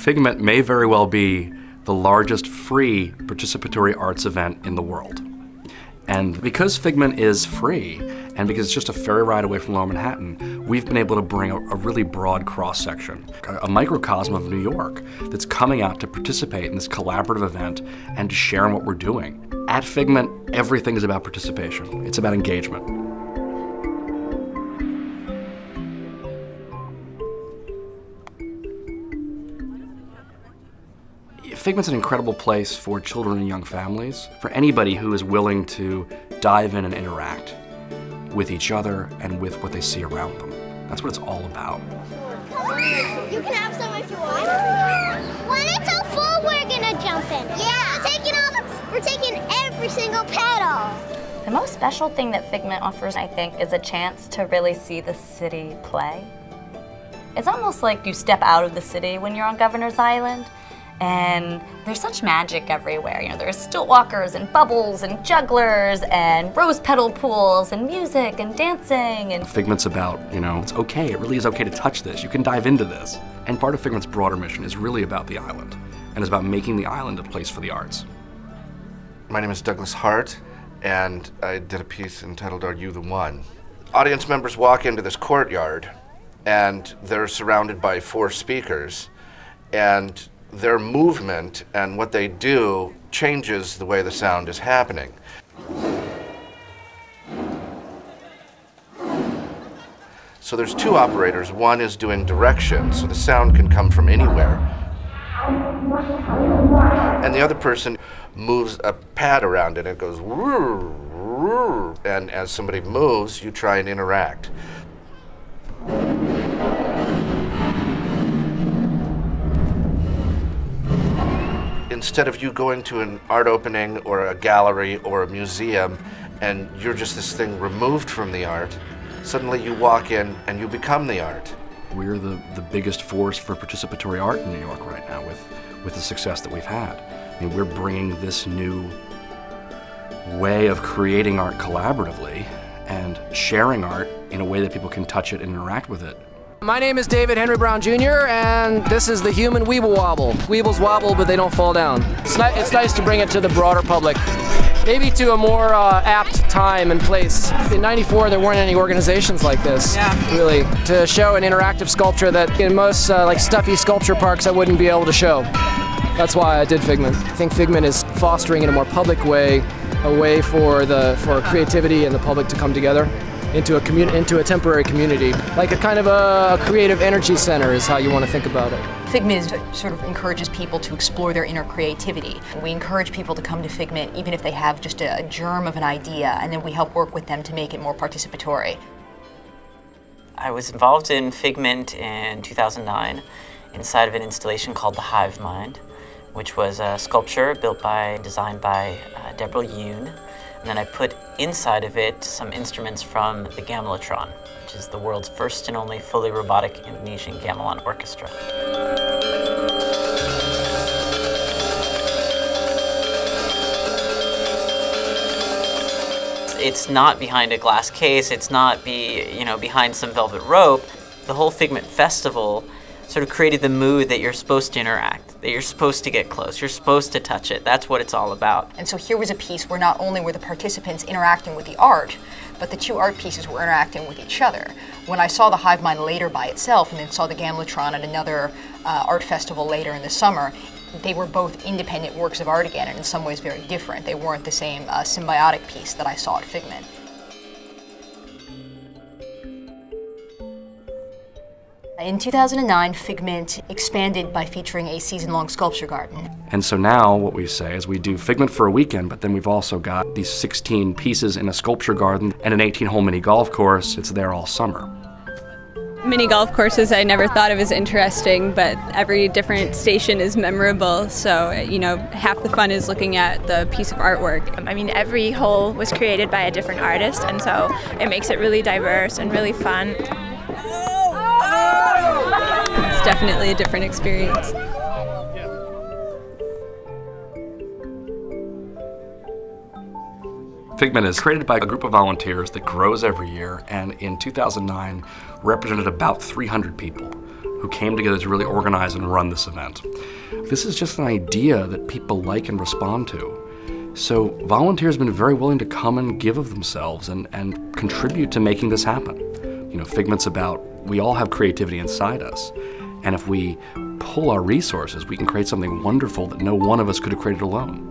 FIGMENT may very well be the largest free participatory arts event in the world. And because FIGMENT is free, and because it's just a ferry ride away from Lower Manhattan, we've been able to bring a really broad cross-section, a microcosm of New York that's coming out to participate in this collaborative event and to share in what we're doing. At FIGMENT, everything is about participation. It's about engagement. FIGMENT's an incredible place for children and young families, for anybody who is willing to dive in and interact with each other and with what they see around them. That's what it's all about. You can have some if you want. When it's all full, we're gonna jump in. Yeah. We're taking every single pedal. The most special thing that FIGMENT offers, I think, is a chance to really see the city play. It's almost like you step out of the city when you're on Governor's Island. And there's such magic everywhere. You know, there's stilt walkers and bubbles and jugglers and rose petal pools and music and dancing. And FIGMENT's about, it's okay. It really is okay to touch this. You can dive into this. And part of FIGMENT's broader mission is really about the island, and it's about making the island a place for the arts. My name is Douglas Hart, and I did a piece entitled Are You the One? Audience members walk into this courtyard, and they're surrounded by 4 speakers, and their movement and what they do changes the way the sound is happening. So there's 2 operators. One is doing direction, so the sound can come from anywhere. And the other person moves a pad around it and it goes woo, woo. And as somebody moves, you try and interact. Instead of you going to an art opening or a gallery or a museum and you're just this thing removed from the art, suddenly you walk in and you become the art. We're the biggest force for participatory art in New York right now with the success that we've had. I mean, we're bringing this new way of creating art collaboratively and sharing art in a way that people can touch it and interact with it. My name is David Henry Brown Jr., and this is the human Weeble Wobble. Weebles wobble, but they don't fall down. It's nice to bring it to the broader public. Maybe to a more apt time and place. In '94, there weren't any organizations like this, really, to show an interactive sculpture that in most like stuffy sculpture parks I wouldn't be able to show. That's why I did FIGMENT. I think FIGMENT is fostering in a more public way, a way for creativity and the public to come together into a temporary community, like a kind of a creative energy center is how you want to think about it. FIGMENT sort of encourages people to explore their inner creativity. We encourage people to come to FIGMENT even if they have just a germ of an idea, and then we help work with them to make it more participatory. I was involved in FIGMENT in 2009 inside of an installation called The Hive Mind, which was a sculpture designed by Deborah Yoon. And then I put inside of it some instruments from the Gamelatron, which is the world's first and only fully robotic Indonesian gamelan orchestra. It's not behind a glass case, it's not behind some velvet rope. The whole FIGMENT festival sort of created the mood that you're supposed to interact, that you're supposed to get close, you're supposed to touch it. That's what it's all about. And so here was a piece where not only were the participants interacting with the art, but the 2 art pieces were interacting with each other. When I saw the Hive Mind later by itself and then saw the Gamelatron at another art festival later in the summer, they were both independent works of art again, and in some ways very different. They weren't the same symbiotic piece that I saw at FIGMENT. In 2009, FIGMENT expanded by featuring a season-long sculpture garden. And so now what we say is we do FIGMENT for a weekend, but then we've also got these 16 pieces in a sculpture garden and an 18-hole mini golf course. It's there all summer. Mini golf courses I never thought of as interesting, but every different station is memorable, so half the fun is looking at the piece of artwork. I mean, every hole was created by a different artist, and so it makes it really diverse and really fun. It's definitely a different experience. FIGMENT is created by a group of volunteers that grows every year, and in 2009 represented about 300 people who came together to really organize and run this event. This is just an idea that people like and respond to. So volunteers have been very willing to come and give of themselves and contribute to making this happen. You know, Figment's about, we all have creativity inside us, and if we pull our resources, we can create something wonderful that no one of us could have created alone.